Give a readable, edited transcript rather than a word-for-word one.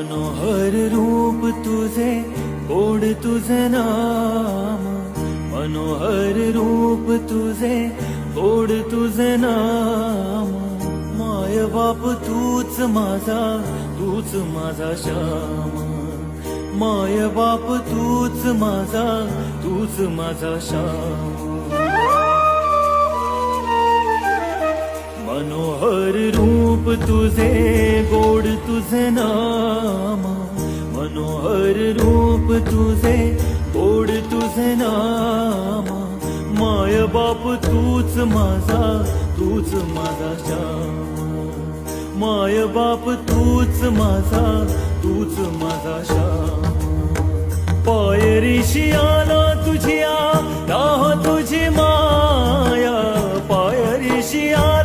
मनोहर रूप तुझे गोड तुझे नाम, मनोहर रूप तुझे गोड तुझे नाम. माय बाप तूच माझा, तूच माझा श्याम. माय बाप तूच माझा, तूच माझा श्याम. मनोहर रूप तुझे गोड तुझे नाम, मनोहर रूप तुझे गोड तुझे नाम. माय बाप तूच माझा, तूच माझा श्याम. माय बाप तूच माझा, तूच माझा श्याम. पायरीशी आला तुझिया, राह तुझी माया. पायरीशी आला